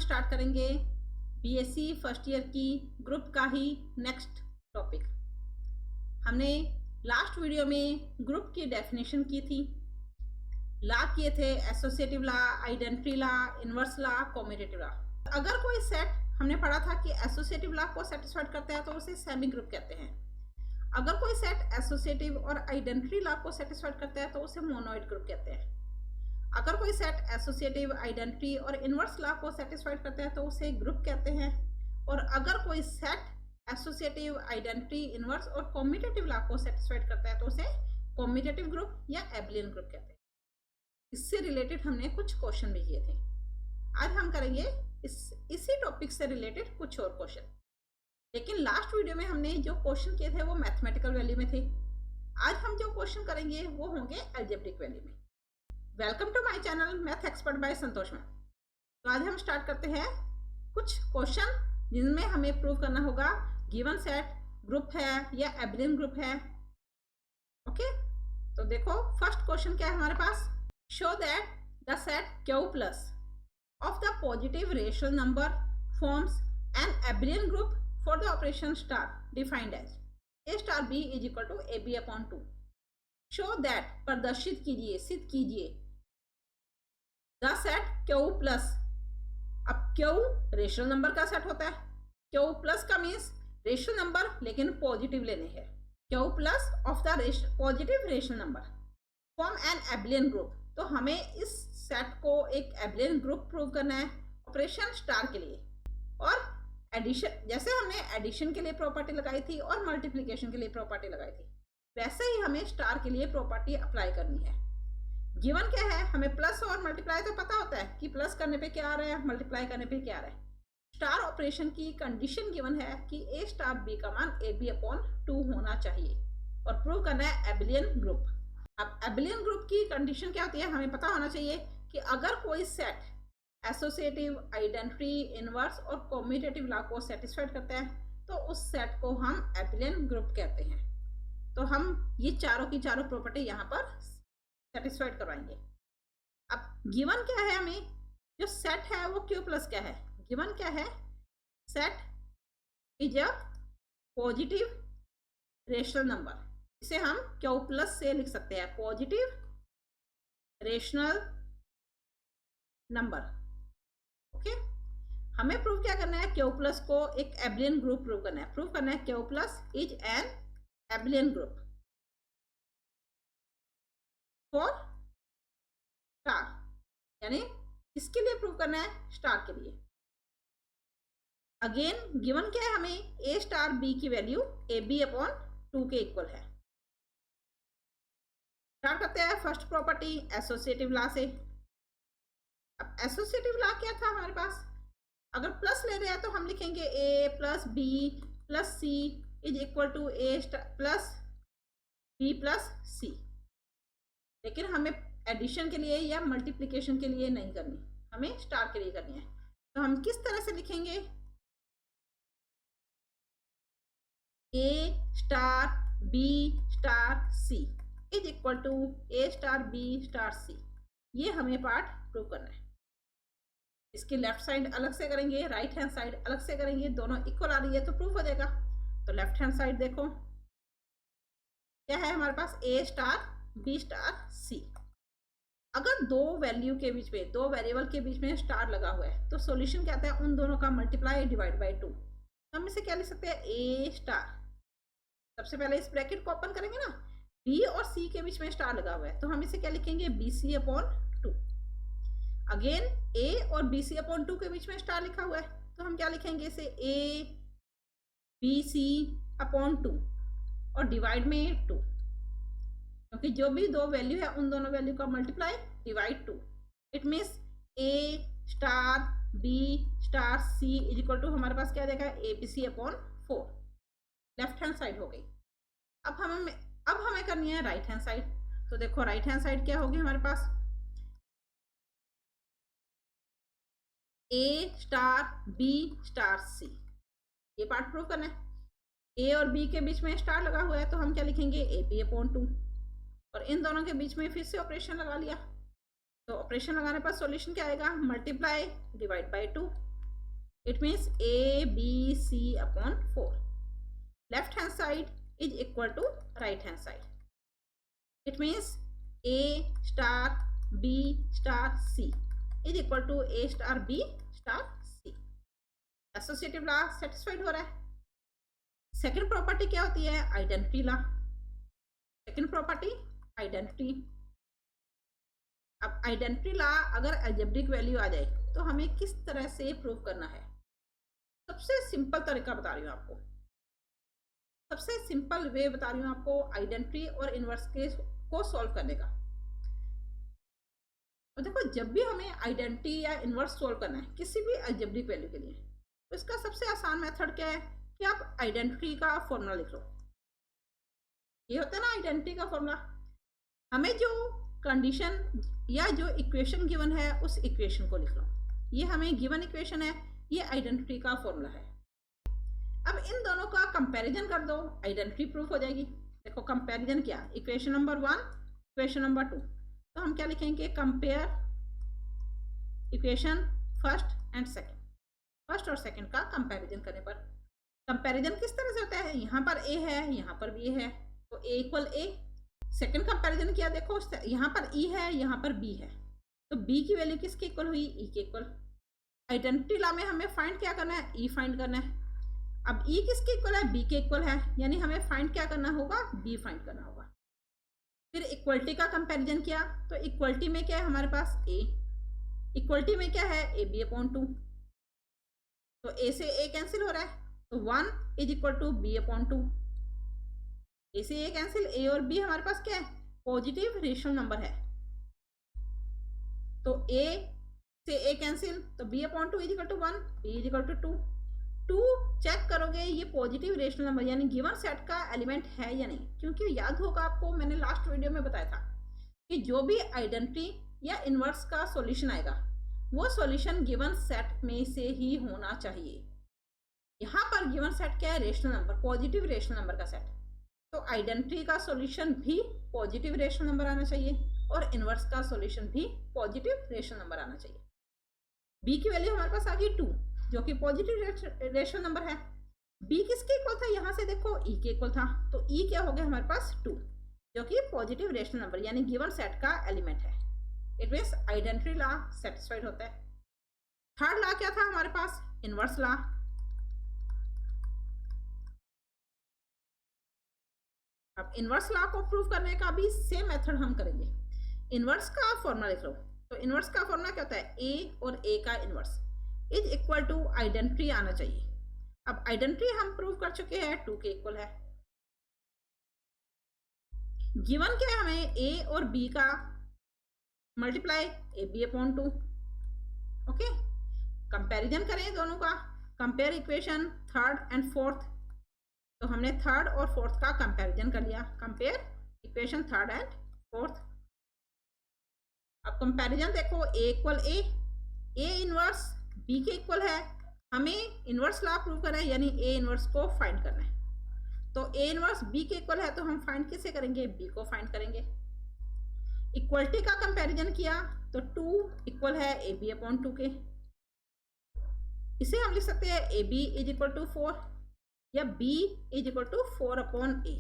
Start करेंगे BSc first year की group का ही नेक्स्ट टॉपिक। हमने लास्ट वीडियो में ग्रुप की डेफिनेशन की थी, ला किए थे एसोसिएटिव ला, आइडेंटिटी ला, इनवर्स ला, कम्यूटेटिव ला। अगर कोई सेट हमने पढ़ा था कि एसोसिएटिव ला को सेटिस्फाइड करता है तो उसे सेमी ग्रुप कहते हैं। अगर कोई सेट एसोसिएटिव और आइडेंटिटी ला को सेटिस्फाइड करता है तो उसे मोनोइड ग्रुप कहते हैं। अगर कोई सेट एसोसिएटिव, आइडेंटिटी और इनवर्स ला को सेटिस्फाइड करता है तो उसे ग्रुप कहते हैं। और अगर कोई सेट एसोसिएटिव, आइडेंटिटी, इनवर्स और कम्यूटेटिव ला को सेटिस्फाइड करता है तो उसे कम्यूटेटिव ग्रुप या एबेलियन ग्रुप कहते हैं। इससे रिलेटेड हमने कुछ क्वेश्चन भी किए थे। आज हम करेंगे इसी टॉपिक से रिलेटेड कुछ और क्वेश्चन। लेकिन लास्ट वीडियो में हमने जो क्वेश्चन किए थे वो मैथमेटिकल वैल्यू में थे। आज हम जो क्वेश्चन करेंगे वो होंगे अलजेब्रिक वैल्यू में। Welcome to my channel math expert by Santosh ma'am. तो आज हम स्टार्ट करते हैं कुछ क्वेश्चन जिनमें हमें प्रूव करना होगा गिवन सेट ग्रुप है या एबेलियन ग्रुप है। ओके, तो देखो फर्स्ट क्वेश्चन क्या है हमारे पास। Show that the set Q plus of the positive rational number forms an abelian group for the operation star defined as a star b is equal to ab upon 2। Show that प्रदर्शित कीजिए, सिद्ध कीजिए the set Q plus. अब Q rational number का set होता है, Q plus का means rational number लेकिन पॉजिटिव लेने हैं। Q plus of the positive rational number form an abelian group. तो हमें इस सेट को एक एबेलियन ग्रुप प्रूव करना है ऑपरेशन स्टार के लिए। और एडिशन, जैसे हमने एडिशन के लिए प्रॉपर्टी लगाई थी और मल्टीप्लिकेशन के लिए प्रॉपर्टी लगाई थी, वैसे ही हमें स्टार के लिए प्रॉपर्टी अप्लाई करनी है। गिवन क्या है, हमें प्लस और मल्टीप्लाई तो पता होता है कि प्लस करने पे क्या आ रहा है, मल्टीप्लाई करने पे क्या आ रहा है। स्टार ऑपरेशन की कंडीशन गिवन है कि ए स्टार बी का मान ए बी अपॉन 2 होना चाहिए और प्रूव करना है एबेलियन ग्रुप। अब एबेलियन ग्रुप की कंडीशन क्या होती है, हमें पता होना चाहिए कि अगर कोई सेट एसोसिएटिव, आइडेंटिटी, इनवर्स और कम्यूटेटिव ला को सेटिस्फाइड करता है तो उस सेट को हम एबेलियन ग्रुप कहते हैं। तो हम ये चारों की चारों प्रॉपर्टी यहाँ पर सेटिस्फाइड करवाएंगे। अब गिवन क्या है, हमें जो सेट है वो Q प्लस क्या है। गिवन क्या है, set is a positive rational number. इसे हम Q प्लस से लिख सकते हैं, पॉजिटिव रेशनल नंबर। ओके, हमें प्रूव क्या करना है, Q प्लस को एक एबेलियन ग्रुप प्रूव करना है। प्रूव करना है Q plus is N abelian group for star, यानी इसके लिए प्रूव करना है स्टार के लिए। अगेन गिवन क्या है, हमें ए स्टार बी की वैल्यू ए बी अपॉन 2 के इक्वल है। स्टार्ट करते हैं फर्स्ट प्रॉपर्टी एसोसिएटिव ला से। अब एसोसिएटिव ला क्या था हमारे पास, अगर प्लस ले रहे हैं तो हम लिखेंगे A plus B plus C is equal to A plus B plus C. लेकिन हमें एडिशन के लिए या मल्टीप्लिकेशन के लिए नहीं करनी, हमें स्टार के लिए करनी है। तो हम किस तरह से लिखेंगे, A star B star C is equal to A star B star C. ये हमें पार्ट प्रूव करना है। इसकी लेफ्ट साइड अलग से करेंगे, राइट हैंड साइड अलग से करेंगे, दोनों इक्वल आ रही है तो प्रूफ हो जाएगा। तो लेफ्ट हैंड साइड देखो क्या है हमारे पास, ए स्टार बी स्टार सी। अगर दो वैल्यू के बीच में, दो वेरिएबल के बीच में स्टार लगा हुआ है तो सॉल्यूशन क्या आता है, उन दोनों का मल्टीप्लाई डिवाइड बाय 2। तो हम इसे क्या लिख सकते हैं, ए स्टार। सबसे पहले इस ब्रैकेट को ओपन करेंगे ना, बी और सी के बीच में स्टार लगा हुआ है तो हम इसे क्या लिखेंगे, बी सी अपॉन 2। अगेन ए और बी सी अपॉन 2 के बीच में स्टार लिखा हुआ है तो हम क्या लिखेंगे, इसे ए बी सी अपॉन 2 और डिवाइड में 2, क्योंकि जो भी दो वैल्यू है उन दोनों वैल्यू का multiply divide 2। It means A star B star C is equal to हमारे पास क्या देगा, A B C upon 4। Left hand side हो गई। अब हमें करनी है राइट हैंड साइड। तो देखो राइट हैंड साइड क्या होगी हमारे पास, A star B star C. ये पार्ट प्रूव करना है। ए और बी के बीच में स्टार लगा हुआ है तो हम क्या लिखेंगे, ए बी अपॉन 2 और इन दोनों के बीच में फिर से ऑपरेशन लगा लिया। तो ऑपरेशन लगाने पर सॉल्यूशन क्या आएगा, multiply divide by 2। It means A, B, C upon 4. Left hand side is equal to right hand side. It means A star B star C is equal to A star B star C. Associative law satisfied हो रहा है. Second property क्या होती है? Identity law. Second property identity. अब identity law अगर algebraic value आ जाए तो हमें किस तरह से प्रूव करना है? सबसे सिंपल तरीका बता रही हूँ आपको. सबसे सिंपल वे बता रही हूँ आपको आइडेंटिटी और इनवर्स के को सॉल्व करने का. और देखो, जब भी हमें आइडेंटिटी या इनवर्स सॉल्व करना है किसी भी अलजेब्रिक वैल्यू के लिए, तो इसका सबसे आसान मेथड क्या है कि आप आइडेंटिटी का फॉर्मूला लिख लो. ये होता है ना आइडेंटिटी का फॉर्मूला. हमें जो कंडीशन या जो इक्वेशन गिवन है उस इक्वेशन को लिख लो. ये हमें गिवन इक्वेशन है, ये आइडेंटिटी का फॉर्मूला है. अब इन दोनों का कंपैरिजन कर दो, आइडेंटिटी प्रूफ हो जाएगी. देखो कंपैरिजन क्या, इक्वेशन नंबर 1 इक्वेशन नंबर 2. तो हम क्या लिखेंगे? Compare equation first and second. First और सेकंड का कंपैरिजन करने पर कंपैरिजन किस तरह से होता है? यहाँ पर ए है, यहाँ पर बी है, तो ए इक्वल ए. सेकंड कंपैरिजन किया, देखो यहाँ पर ई है, यहाँ पर बी है, तो बी की वैल्यू किसके इक्वल हुई? ई के इक्वल. आइडेंटिटी लॉ में हमें फाइंड क्या करना है? ई फाइंड करना है. अब ई किसके इक्वल है? बी के इक्वल है, यानी हमें फाइंड क्या करना होगा? बी फाइंड करना होगा. फिर इक्वलिटी का कंपैरिजन किया, तो इक्वलिटी में क्या है हमारे पास? ए. इक्वलिटी में क्या है? A B upon 2. तो ए से ए कैंसिल हो रहा है, तो 1 is equal to B upon 2. A से ए कैंसिल, ए और बी हमारे पास क्या है? पॉजिटिव रेशनल नंबर है, तो ए से ए कैंसिल, तो B upon 2 is equal to 1, B is equal to 2. 2 check करोगे ये पॉजिटिव रेशनल नंबर यानी गिवन सेट का एलिमेंट है या नहीं, क्योंकि याद होगा आपको मैंने लास्ट वीडियो में बताया था कि जो भी आइडेंटिटी या इनवर्स का सॉल्यूशन आएगा वो सॉल्यूशन गिवन सेट में से ही होना चाहिए. यहाँ पर गिवन सेट क्या है? Rational number, positive rational number का सेट. तो आइडेंटिटी का सॉल्यूशन भी पॉजिटिव रेशनल नंबर आना चाहिए और इनवर्स का सॉल्यूशन भी पॉजिटिव रेशनल नंबर आना चाहिए. बी की वैल्यू हमारे पास आ गई 2 जो कि पॉजिटिव रेशनल नंबर है. बी किसके इक्वल था? यहाँ से देखो ई के इक्वल था, तो ई क्या हो गया हमारे पास? 2 जो कि पॉजिटिव रेशनल नंबर यानी गिवन सेट का एलिमेंट है. It means identity law satisfied होता है. थर्ड लॉ क्या था हमारे पास? Inverse law. अब इनवर्स लॉ को प्रूव करने का भी सेम मेथड हम करेंगे. इनवर्स का फॉर्मूला लिख लो. तो इनवर्स का फॉर्मूला क्या होता है? ए और ए का inverse is equal to identity आना चाहिए. अब आइडेंटिटी हम प्रूव कर चुके हैं 2 के इक्वल है. गिवन क्या है हमें? ए और बी का multiply A B upon 2. Okay, comparison करें दोनों का. Compare equation third and fourth, तो हमने थर्ड और फोर्थ का कंपैरिजन कर लिया. Compare equation third and fourth. अब कंपैरिजन देखो, A equal A inverse B के इक्वल है. हमें इनवर्स लॉ प्रूव करना है यानी ए इनवर्स को फाइंड करना है. तो ए इनवर्स बी के इक्वल है, तो हम फाइंड किसे करेंगे? बी को फाइंड करेंगे. इक्वलिटी का कंपैरिजन किया तो 2 इक्वल है ए बी अपॉन 2 के. इसे हम लिख सकते हैं A B is equal to 4 या B is equal to 4 upon A.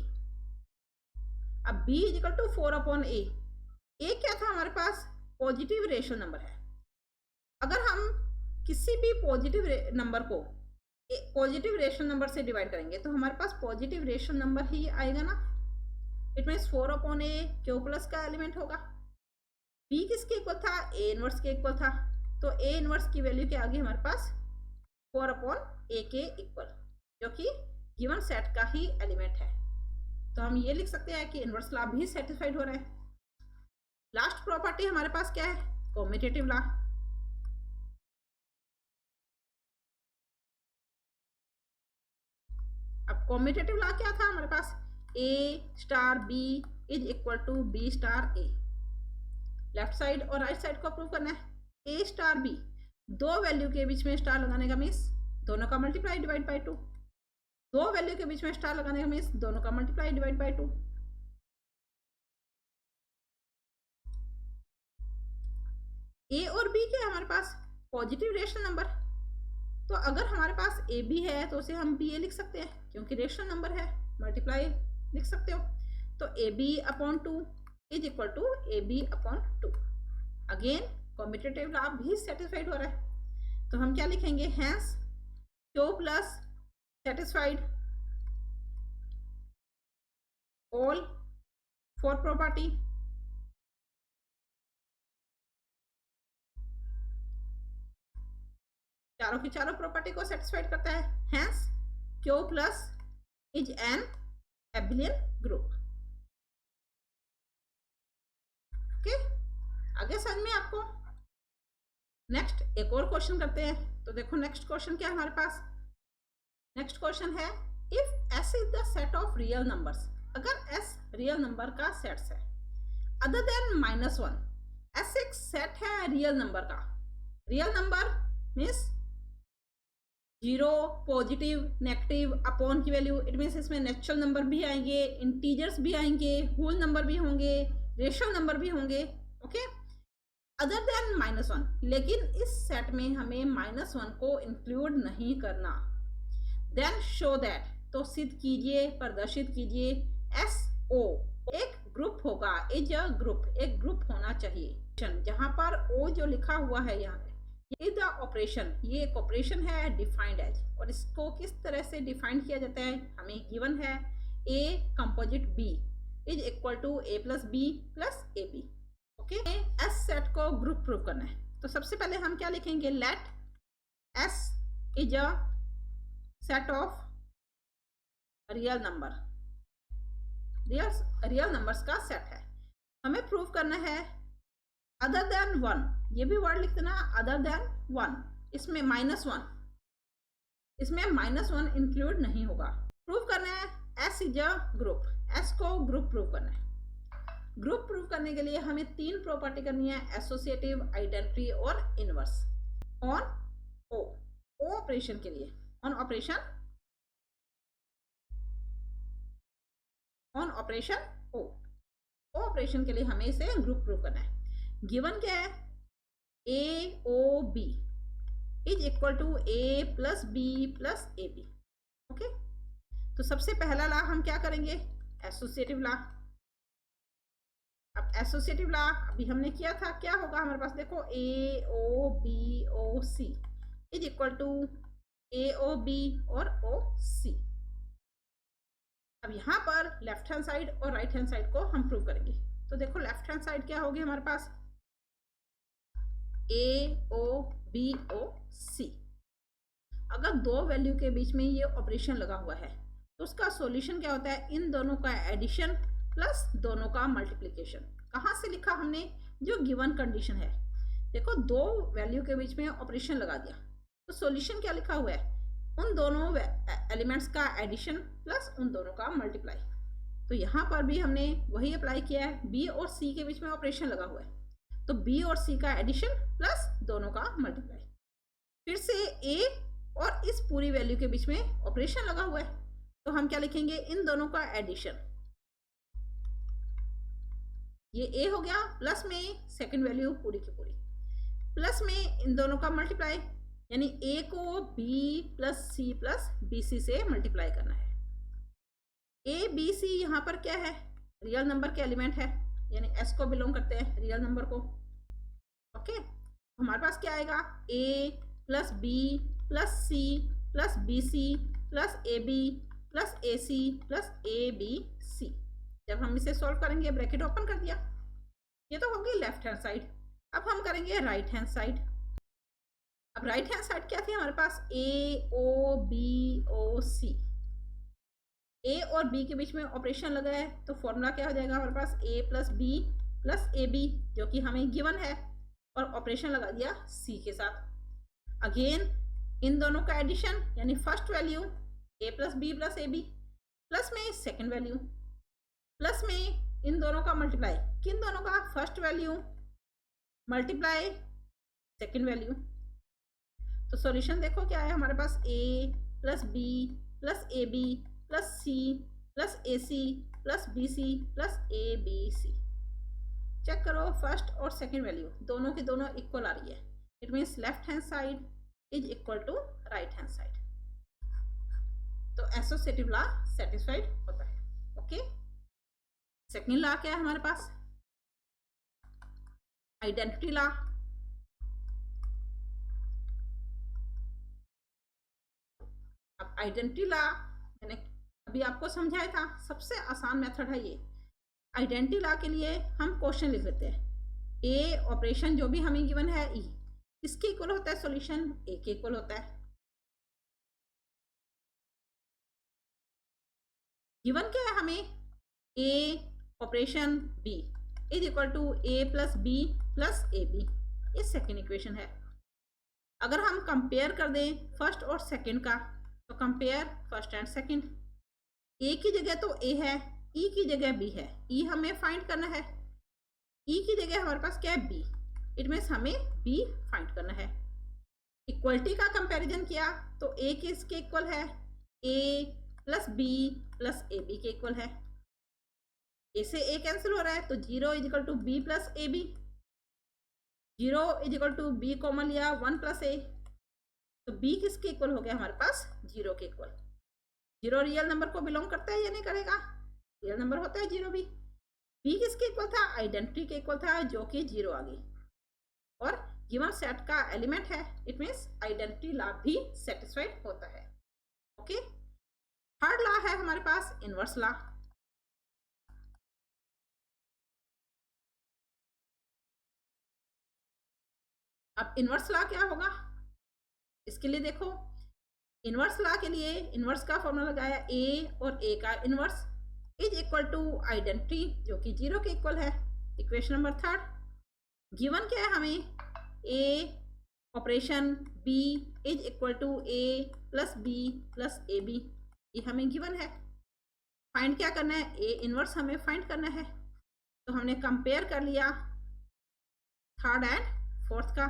अब B is equal to 4 upon A क्या था हमारे पास? पॉजिटिव रेशनल नंबर है. अगर हम किसी भी पॉजिटिव नंबर को पॉजिटिव रेशनल नंबर से डिवाइड करेंगे तो हमारे पास पॉजिटिव रेशनल नंबर ही आएगा ना. It means 4 upon A Q plus का एलिमेंट होगा. बी किसके इक्वल था? ए इनवर्स के इक्वल था, तो ए इनवर्स की वैल्यू क्या आ गई हमारे पास? 4 अपॉन ए के इक्वल, जो कि गिवन सेट का ही एलिमेंट है. तो हम ये लिख सकते हैं कि इनवर्स लॉ भी सेटिस्फाइड हो रहा है. लास्ट प्रॉपर्टी हमारे पास क्या है? Commutative law. अब कॉम्यूटेटिव लॉ क्या था हमारे पास? A star B is equal to B star A. Left side और राइट साइड को प्रूव करना है. ए स्टार बी, दो वैल्यू के बीच में स्टार लगाने का मीन्स दोनों का मल्टीप्लाई डिवाइड बाई 2. दो वैल्यू के बीच में स्टार लगाने का मीन्स दोनों का मल्टीप्लाई डिवाइड बाई 2. ए और बी क्या है हमारे पास? पॉजिटिव रेशनल नंबर, तो अगर हमारे पास ए बी है तो उसे हम बी ए लिख सकते हैं क्योंकि रेशनल नंबर है, मल्टीप्लाई लिख सकते हो। तो A B upon 2 is equal to A B upon 2। Again competitive law भी सेटिस्फाइड हो रहा है, तो हम क्या लिखेंगे, hence Q plus satisfied all four property. चारों की चारों प्रॉपर्टी को सेटिस्फाइड करता है, hence Q plus is an abelian group. Okay, आगे समझ में आपको। नेक्स्ट एक और क्वेश्चन करते हैं। तो देखो नेक्स्ट क्वेश्चन क्या है हमारे पास। नेक्स्ट क्वेश्चन है, if S is the set of real numbers, अगर एस रियल नंबर का सेट्स है अदर देन -1, एस एक सेट है रियल नंबर का। Real number means 0, positive, negative, upon की वैल्यू, इट मीन्स इसमें नेचुरल नंबर भी आएंगे, इंटीजर्स भी आएंगे, होल नंबर भी होंगे, रेशनल नंबर भी होंगे। ओके, अदर देन -1, लेकिन इस सेट में हमें -1 को इंक्लूड नहीं करना। देन शो दैट, तो सिद्ध कीजिए, प्रदर्शित कीजिए, एस ओ एक ग्रुप होगा, इज अ ग्रुप, एक ग्रुप होना चाहिए। जहां पर ओ जो लिखा हुआ है यहाँ ये द ऑपरेशन, ये एक ऑपरेशन है डिफाइंड एज, और इसको किस तरह से डिफाइन किया जाता है, हमें गिवन है A composite B is equal to A plus B plus A B. Okay, S set को ग्रुप प्रूव करना है। तो सबसे पहले हम क्या लिखेंगे, let S is a set of real number, real numbers का सेट है। हमें प्रूव करना है अदर देन 1, ये भी वर्ड लिख देना, अदर देन 1, इसमें -1, इसमें -1 इंक्लूड नहीं होगा। प्रूव करना है S is a group, S को ग्रुप प्रूव करना है। ग्रुप प्रूव करने के लिए हमें 3 प्रॉपर्टी करनी है, एसोसिएटिव, आइडेंटिटी और inverse. On O, O operation के लिए, on operation O, O operation के लिए हमें इसे ग्रुप प्रूव करना है। गिवन क्या है, A O B is equal to A plus B plus A B. Okay, तो सबसे पहला लॉ हम क्या करेंगे, एसोसिएटिव लॉ। अब एसोसिएटिव लॉ अभी हमने किया था, क्या होगा हमारे पास, देखो A O B O C is equal to A O B और ओ सी। अब यहाँ पर लेफ्ट हैंड साइड और राइट हैंड साइड को हम प्रूव करेंगे। तो देखो लेफ्ट हैंड साइड क्या होगी हमारे पास, ए ओ बी ओ सी। अगर दो वैल्यू के बीच में ये ऑपरेशन लगा हुआ है तो उसका सॉल्यूशन क्या होता है, इन दोनों का एडिशन प्लस दोनों का मल्टीप्लिकेशन। कहाँ से लिखा हमने, जो गिवन कंडीशन है। देखो दो वैल्यू के बीच में ऑपरेशन लगा दिया तो सॉल्यूशन क्या लिखा हुआ है, उन दोनों एलिमेंट्स का एडिशन प्लस उन दोनों का मल्टीप्लाई। तो यहाँ पर भी हमने वही अप्लाई किया है, बी और सी के बीच में ऑपरेशन लगा हुआ है तो बी और सी का एडिशन प्लस दोनों का मल्टीप्लाई। फिर से ए और इस पूरी वैल्यू के बीच में ऑपरेशन लगा हुआ है तो हम क्या लिखेंगे, इन दोनों का एडिशन, ये ए हो गया, प्लस में सेकंड वैल्यू पूरी की पूरी, प्लस में इन दोनों का मल्टीप्लाई, यानी ए को B plus C plus B C से मल्टीप्लाई करना है। ए बी सी यहाँ पर क्या है, रियल नंबर के एलिमेंट है, यानी एस को बिलोंग करते हैं रियल नंबर को। ओके, हमारे पास क्या आएगा, A plus B plus C plus B C plus A B plus A C plus A B C. जब हम इसे सॉल्व करेंगे, ब्रैकेट ओपन कर दिया, ये तो होगी लेफ्ट हैंड साइड। अब हम करेंगे राइट हैंड साइड। अब राइट हैंड साइड क्या थी हमारे पास, ए ओ बी ओ सी। ए और बी के बीच में ऑपरेशन लगा है तो फॉर्मूला क्या हो जाएगा हमारे पास, A plus B plus A B, जो कि हमें गिवन है, और ऑपरेशन लगा दिया सी के साथ। अगेन इन दोनों का एडिशन, यानी first value A plus B plus A B, plus में सेकेंड वैल्यू, प्लस में इन दोनों का मल्टीप्लाई, किन दोनों का, first value multiply second value. तो सॉल्यूशन देखो क्या है हमारे पास, A plus B plus A B plus C plus A C plus B C plus A B C. Check करो फर्स्ट और सेकंड वैल्यू दोनों की दोनों इक्वल आ रही है, it means left hand side is equal to right hand side. तो associative law satisfied होता है। ओके, सेकंड लॉ क्या है हमारे पास? Identity law. अब आइडेंटिटी लॉ मैंने अभी आपको समझाया था, सबसे आसान मेथड है ये। आइडेंटिटी लॉ के लिए हम क्वेश्चन लिख लेते हैं। ए ऑपरेशन जो भी हमें गिवन है ई, इसके इक्वल होता है सॉल्यूशन ए के इक्वल होता है। गिवन क्या है हमें? A operation B is equal to A plus B plus A B, ये सेकेंड इक्वेशन है। अगर हम कंपेयर कर दें फर्स्ट और सेकेंड का, तो कंपेयर फर्स्ट एंड सेकेंड। ए की जगह तो ए है, ई की जगह बी है, ई हमें फाइंड करना है। ई की जगह हमारे पास क्या है? बी, इट मीन्स हमें बी फाइंड करना है। इक्वलिटी का कंपैरिजन किया तो ए किसके इक्वल है? A plus B plus A B के इक्वल है। ए से ए कैंसिल हो रहा है तो 0 is equal to B plus A B. 0 is equal to B common लिया 1 प्लस ए, तो बी किसके इक्वल हो गया हमारे पास? 0 के इक्वल। 0 रियल नंबर को बिलोंग करता है या नहीं करेगा? रियल नंबर होता है 0 भी। बी किसके इक्वल था? आइडेंटिटी के इक्वल था, जो कि 0 आ गई और गिवन सेट का एलिमेंट है, इट मीन्स आइडेंटिटी लॉ भी सेटिस्फाइड होता है। ओके, थर्ड लॉ है हमारे पास इनवर्स लॉ। अब इनवर्स लॉ क्या होगा? इसके लिए देखो, इनवर्स लॉ के लिए इनवर्स का फॉर्मूला लगाया, ए और ए का inverse is equal to identity जो कि 0 के इक्वल है। Equation number third. गिवन क्या है हमें? A operation B is equal to A plus B plus A B, ये हमें गिवन है। फाइंड क्या करना है? ए इनवर्स हमें फाइंड करना है। तो हमने कंपेयर कर लिया थर्ड एंड फोर्थ का,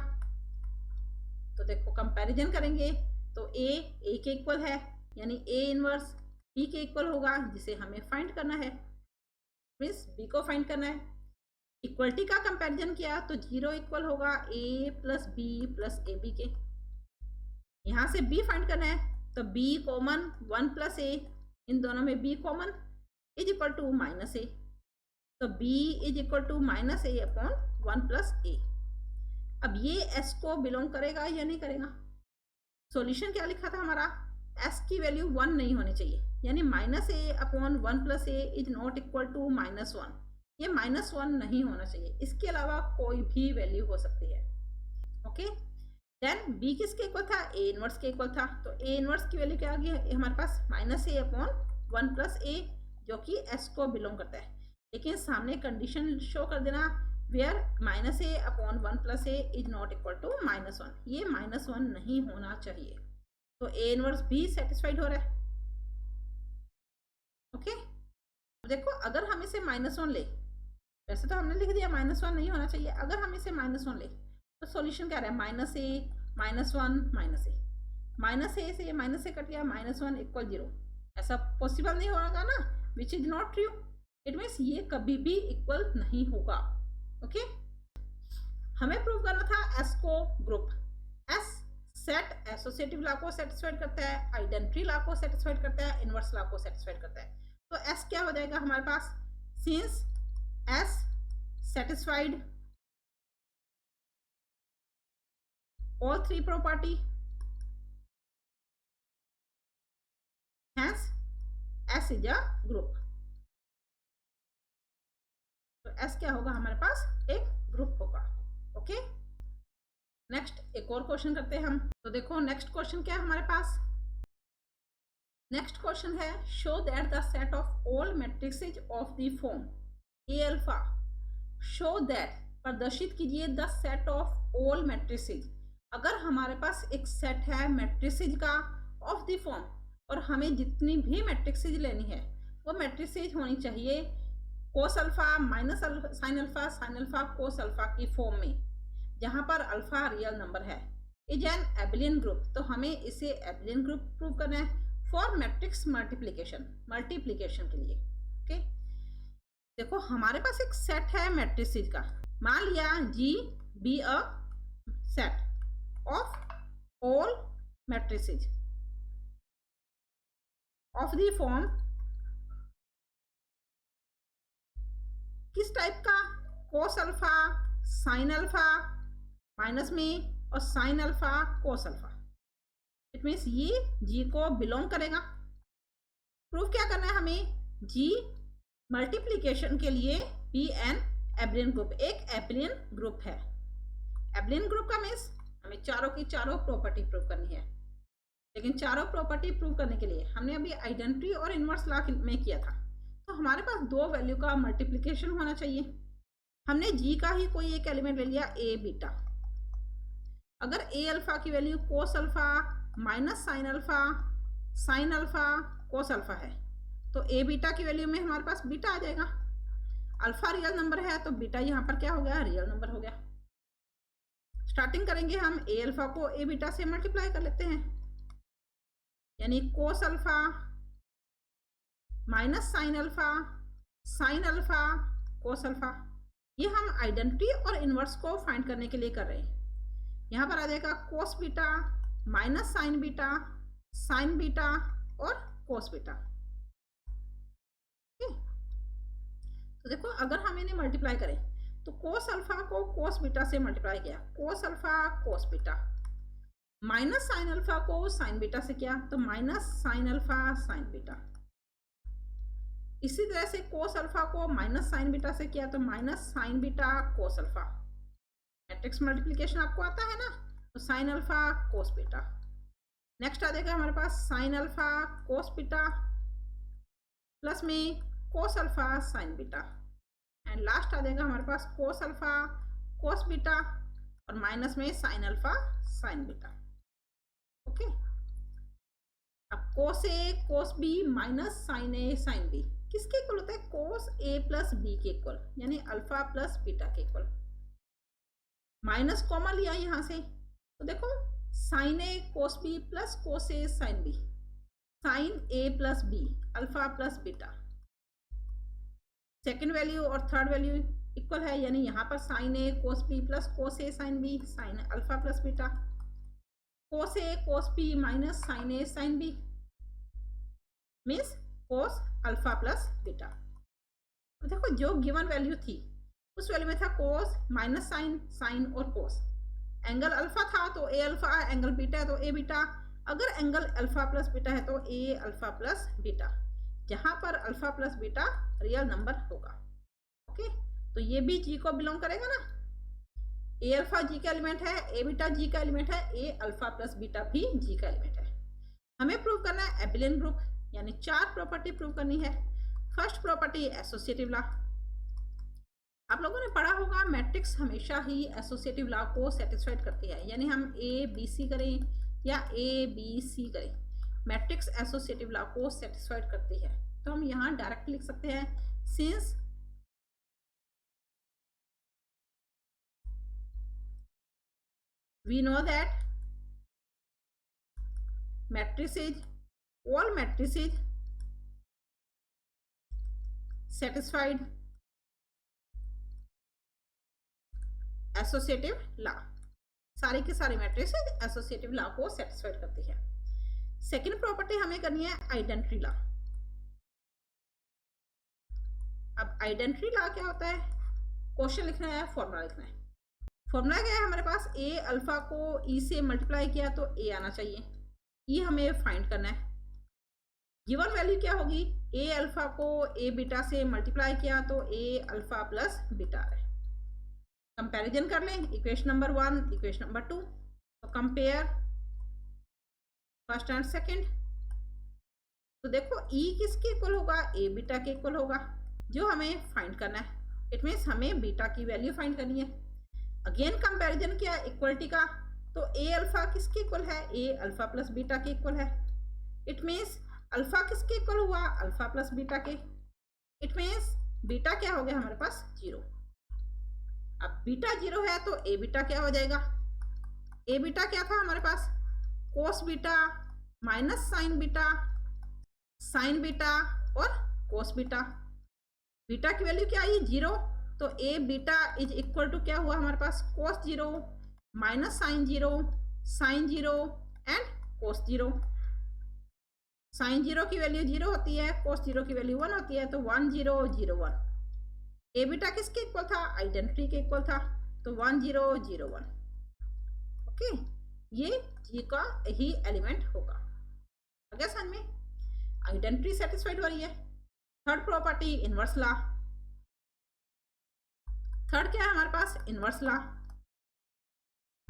तो देखो कंपैरिजन करेंगे तो ए के इक्वल है, यानी ए इनवर्स बी के इक्वल होगा, जिसे हमें फाइंड करना है, मीन्स बी को फाइंड करना है। इक्वलिटी का कंपैरिजन किया तो 0 इक्वल होगा A plus B plus A B के। यहाँ से बी फाइंड करना है तो बी कॉमन 1 प्लस ए, इन दोनों में B common is equal to minus A, तो B is equal to minus A upon 1 plus A. अब ये एस को बिलोंग करेगा या नहीं करेगा? सॉल्यूशन क्या लिखा था हमारा? एस की वैल्यू 1 नहीं होनी चाहिए, यानी minus A upon 1 plus A is not equal to -1, ये -1 नहीं होना चाहिए। इसके अलावा कोई भी वैल्यू हो सकती है। ओके, देन बी किसके इक्वल था? ए इनवर्स के इक्वल था, तो ए इनवर्स की वैल्यू क्या आ गई हमारे पास? -a अपॉन 1 प्लस ए, जो कि एस को बिलोंग करता है। लेकिन सामने कंडीशन शो कर देना where -a upon 1 plus A is not equal to -1, ये -1 नहीं होना चाहिए। तो ए इनवर्स भी सेटिस्फाइड हो रहा है। ओके, देखो अगर हम इसे -1 ले, वैसे तो हमने लिख दिया -1 नहीं होना चाहिए, अगर हम इसे -1 ले तो सॉल्यूशन क्या रहा है? -a -1 -a, -a से -a कट गया, -1 इक्वल 0। ऐसा पॉसिबल नहीं होगा ना, which is not true. It means ये कभी भी इक्वल नहीं होगा। ओके, हमें प्रूव करना था एस को group. S set associative law को सेटिस्फाइड करता है, आइडेंटिटी लॉ को सेटिस्फाइड करता है, इनवर्स लॉ को सेटिस्फाइड करता है। तो एस क्या हो जाएगा हमारे पास? Since S satisfied all three property, hence S is a group। तो S क्या होगा हमारे पास? एक ग्रुप होगा। ओके, नेक्स्ट एक और क्वेश्चन करते हैं हम। तो देखो नेक्स्ट क्वेश्चन क्या है हमारे पास? नेक्स्ट क्वेश्चन है show that the set of all matrices of the form A alpha, show that प्रदर्शित कीजिए the set of all matrices. अगर हमारे पास एक सेट है मैट्रिसेस का ऑफ द फॉर्म, और हमें जितनी भी मैट्रिसेस लेनी है वो मैट्रिसेस होनी चाहिए cos alpha minus sine alpha sign alpha cos alpha की फॉर्म में, जहां पर अल्फा रियल नंबर है, इज एन एबेलियन ग्रुप। तो हमें इसे एबेलियन ग्रुप प्रूव करना है फॉर मैट्रिक्स मल्टीप्लिकेशन के लिए। ओके, देखो हमारे पास एक सेट है मैट्रिसेस का, मान लिया G be a set of all matrices of the form, किस टाइप का, कोस अल्फा, साइन अल्फा माइनस में और sign alpha cos alpha. It means ये जी को बिलोंग करेगा। प्रूफ क्या करना है हमें, जी मल्टीप्लीकेशन के लिए बी एन एब्लियन ग्रुप, एक एब्लियन ग्रुप है। एब्लियन ग्रुप का मीन्स हमें चारों की चारों प्रॉपर्टी प्रूव करनी है। लेकिन चारों प्रॉपर्टी प्रूव करने के लिए हमने अभी आइडेंटिटी और इनवर्स लॉ में किया था, तो हमारे पास दो वैल्यू का मल्टीप्लिकेशन होना चाहिए। हमने जी का ही कोई एक एलिमेंट ले लिया ए बीटा। अगर ए अल्फा की value cos alpha minus sine alpha cos alpha है, तो ए बीटा की वैल्यू में हमारे पास बीटा आ जाएगा। अल्फा रियल नंबर है तो बीटा यहाँ पर क्या हो गया, रियल नंबर हो गया। स्टार्टिंग करेंगे हम ए अल्फा को ए बीटा से मल्टीप्लाई कर लेते हैं, यानी cos alpha minus sine alpha cos alpha. ये हम आइडेंटिटी और इनवर्स को फाइंड करने के लिए कर रहे हैं। यहाँ पर आ जाएगा कोस बीटा माइनस साइन बीटा और कोस बीटा। तो देखो अगर हम इन्हें मल्टीप्लाई करें तो कोस अल्फा को कोस बीटा से मल्टीप्लाई किया, cos alpha cos beta, minus sine alpha को साइन बीटा से किया तो minus sine alpha sine beta. इसी तरह से कोस अल्फा को माइनस साइन बीटा से किया तो minus sine beta cos alpha. Matrix multiplication आपको आता है ना, तो sine alpha cos beta. Next आ जाएगा हमारे पास sine alpha cos beta plus में cos alpha sine beta, and last आ जाएगा हमारे पास कोस अल्फा कोस बीटा और माइनस में sine alpha sine beta. Okay, अब cos A cos B minus sine A sine B किसके इक्वल होता है, कोस ए प्लस बी के इक्वल, यानी अल्फा प्लस बीटा के इक्वल। माइनस कॉमन लिया यहाँ से, तो देखो sine A cos B plus cos A sine B, sine A plus B alpha plus beta. Second value और थर्ड वैल्यू इक्वल है, यानी यहाँ पर sine A cos B plus cos A sine B, sine alpha plus beta. Cos A cos B minus sine A sine B means cos alpha plus beta. तो देखो जो given value थी उस value में था कोस माइनस साइन और कोस। Angle alpha था तो ए अल्फा, एंगल बीटा है तो ए बीटा। अगर एंगल अल्फा प्लस बीटा है तो ए अल्फा प्लस बीटा, जहां पर alpha plus beta real number होगा। ओके, तो ये भी जी को बिलोंग करेगा ना। ए अल्फा जी का एलिमेंट है, ए बीटा जी का एलिमेंट है, ए अल्फा प्लस बीटा भी जी का एलिमेंट है। हमें प्रूव करना है एबिलियन ग्रुप, यानी चार प्रॉपर्टी प्रूव करनी है। First property associative law. आप लोगों ने पढ़ा होगा मैट्रिक्स हमेशा ही एसोसिएटिव लॉ को सेटिस्फाइड करती है, यानी हम ए बी सी करें या ए बी सी करें, मैट्रिक्स एसोसिएटिव लॉ को सेटिस्फाइड करती है। तो हम यहाँ डायरेक्ट लिख सकते हैं, since we know that matrices, all matrices satisfied associative law. सारी की सारी मैट्रिसेस एसोसिएटिव लॉ को सेटिस्फाइड करती है। सेकेंड प्रॉपर्टी हमें करनी है आइडेंटिटी लॉ। अब आइडेंटिटी लॉ क्या होता है, क्वेश्चन लिखना है, फॉर्मूला लिखना है। फॉर्मूला क्या है हमारे पास, ए अल्फा को ई से मल्टीप्लाई किया तो ए आना चाहिए, ये हमें फाइंड करना है। गिवन वैल्यू क्या होगी, ए अल्फा को ए बीटा से मल्टीप्लाई किया तो ए अल्फा प्लस बीटा है। कंपैरिजन कर लें, इक्वेशन नंबर 1 इक्वेशन नंबर 2, तो कंपेयर फर्स्ट एंड सेकंड। तो देखो ई किसके इक्वल होगा, ए बीटा के इक्वल होगा, जो हमें फाइंड करना है। इट मीन्स हमें बीटा की वैल्यू फाइंड करनी है। अगेन कंपैरिजन किया इक्वलिटी का, तो ए अल्फा किसके इक्वल है, ए अल्फा प्लस बीटा के इक्वल है। इट मीन्स अल्फा किसके इक्वल हुआ, अल्फा प्लस बीटा के। इट मीन्स बीटा क्या हो गया हमारे पास, 0। अब बीटा 0 है तो ए बीटा क्या हो जाएगा, ए बीटा क्या था हमारे पास, cos beta minus sine beta और कोस बीटा। बीटा की वैल्यू क्या आई, 0, तो A beta is equal to क्या हुआ हमारे पास, cos 0 minus sine 0 sine 0 and cos 0। Sine 0 की वैल्यू 0 होती है, कोस 0 की वैल्यू 1 होती है, तो 1 0 0 1। ए बीटा किसके इक्वल था? आइडेंटिटी के इक्वल था, तो 1 0 0 1। ओके, ये जी का ही एलिमेंट होगा। अगर समझ में आइडेंटिटी सेटिस्फाइड हो रही है। Third property inverse law. Third क्या है हमारे पास? Inverse law.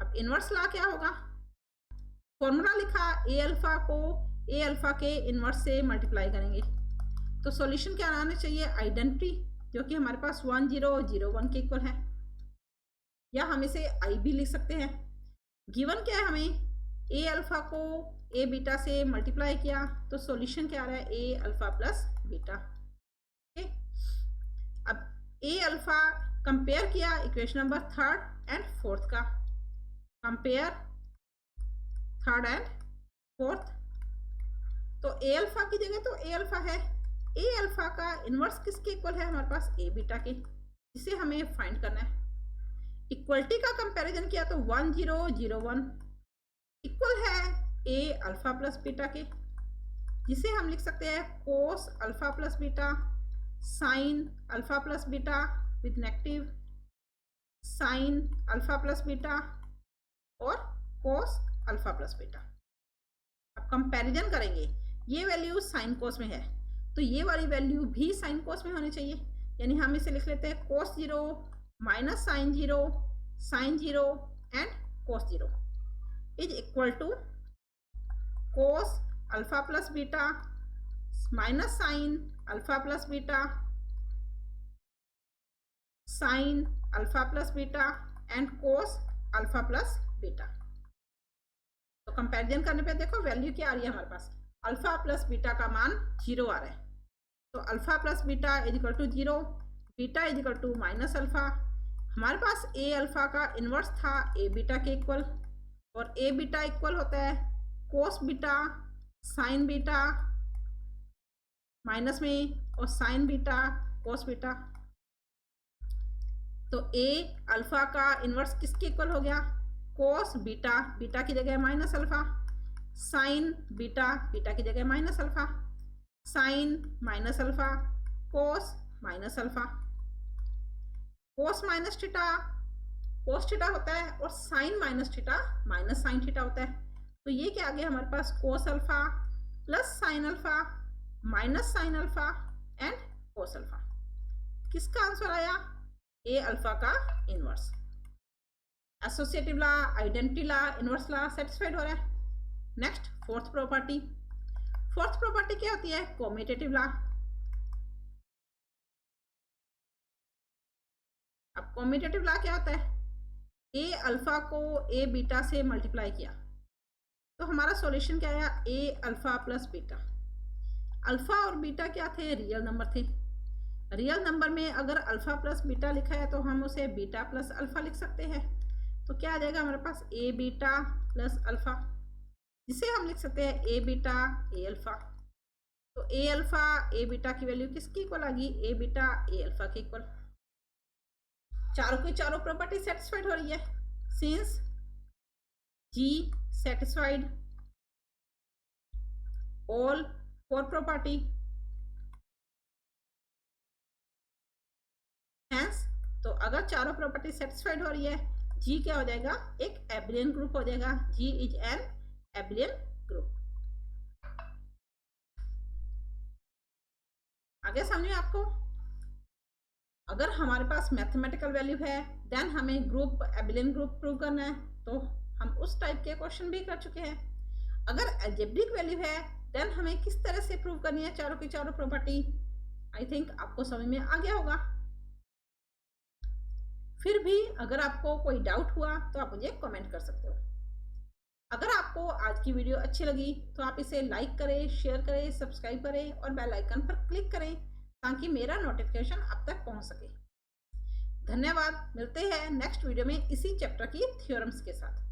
अब इनवर्स लॉ क्या होगा? फॉर्मूला लिखा, ए अल्फा को ए अल्फा के इनवर्स से मल्टीप्लाई करेंगे, तो सॉल्यूशन क्या आना चाहिए? आइडेंटिटी, जो कि हमारे पास 1 0 0 1 के इक्वल है, या हम इसे आई भी लिख सकते हैं। गिवन क्या है हमें? ए अल्फा को ए बीटा से मल्टीप्लाई किया, तो सॉल्यूशन क्या आ रहा है? ए अल्फा प्लस बीटा। ओके, अब ए अल्फा कंपेयर किया equation number third and fourth का, कंपेयर थर्ड एंड फोर्थ, तो ए अल्फा की जगह तो ए अल्फा है, ए अल्फा का इनवर्स किसके इक्वल है? हमारे पास ए बीटा के, जिसे हमें फाइंड करना है। इक्वलिटी का कंपैरिजन किया तो 1 0 0 1 इक्वल है ए अल्फा प्लस बीटा के, जिसे हम लिख सकते हैं कोस alpha plus beta sine alpha plus beta with negative sign alpha plus beta और कोस अल्फा प्लस बीटा। अब कंपैरिजन करेंगे, ये वैल्यू साइन कोस में है, तो ये वाली वैल्यू भी साइन कोस में होनी चाहिए, यानी हम इसे लिख लेते हैं cos 0 minus sine 0 and cos 0 is equal to cos alpha plus beta minus sine alpha plus beta sine alpha plus beta and cos alpha plus beta. तो कंपैरिजन करने पे देखो वैल्यू क्या आ रही है हमारे पास? अल्फा प्लस बीटा का मान 0 आ रहा है, तो alpha plus beta is equal to 0, beta is equal to minus alpha. हमारे पास ए अल्फा का इन्वर्स था ए बीटा के इक्वल, और ए बीटा इक्वल होता है cos beta sine beta minus में और साइन बीटा कोस बीटा। तो ए अल्फा का इन्वर्स किसके इक्वल हो गया? कोस बीटा, बीटा की जगह minus alpha, sine beta, beta की जगह minus alpha, sine minus alpha cos minus alpha. Cos minus theta cos theta होता है, और sine minus theta minus sine theta होता है, तो ये क्या आ गया हमारे पास? Cos alpha plus sine alpha minus sine alpha and cos alpha. किसका आंसर आया? ए अल्फा का inverse. Associative law, identity law, inverse law satisfied हो रहा है। Next fourth property. Fourth property क्या होती है? Commutative law. अब कॉम्यूटेटिव लॉ क्या होता है? ए अल्फा को ए बीटा से मल्टीप्लाई किया, तो हमारा सॉल्यूशन क्या आया? ए अल्फा प्लस बीटा। अल्फा और बीटा क्या थे? रियल नंबर थे। रियल नंबर में अगर अल्फा प्लस बीटा लिखा है तो हम उसे बीटा प्लस अल्फा लिख सकते हैं, तो क्या आ जाएगा हमारे पास? ए बीटा प्लस अल्फा, जिसे हम लिख सकते हैं ए बीटा ए अल्फा। तो ए अल्फा ए बीटा की वैल्यू किसकी इक्वल आ गई? ए बीटा ए अल्फा के इक्वल। चारों की चारों प्रॉपर्टी सेटिस्फाइड हो रही है। Since G satisfied all four property, hence तो अगर चारों प्रॉपर्टी सेटिस्फाइड हो रही है, जी क्या हो जाएगा? एक एबिलियन ग्रुप हो जाएगा। जी इज एन एबिलियन ग्रुप। आगे समझिए आपको, अगर हमारे पास मैथमेटिकल वैल्यू है देन हमें ग्रुप एबिलियन ग्रुप प्रूव करना है, तो हम उस टाइप के क्वेश्चन भी कर चुके हैं। अगर अलजेब्रिक वैल्यू है देन हमें किस तरह से प्रूव करनी है चारों की चारों प्रॉपर्टी, आई थिंक आपको समझ में आ गया होगा। फिर भी अगर आपको कोई डाउट हुआ तो आप मुझे कमेंट कर सकते हो। अगर आपको आज की वीडियो अच्छी लगी तो आप इसे लाइक करें, शेयर करें, सब्सक्राइब करें और बेल आइकन पर क्लिक करें ताकि मेरा नोटिफिकेशन आप तक पहुंच सके। धन्यवाद। मिलते हैं नेक्स्ट वीडियो में इसी चैप्टर की थ्योरम्स के साथ।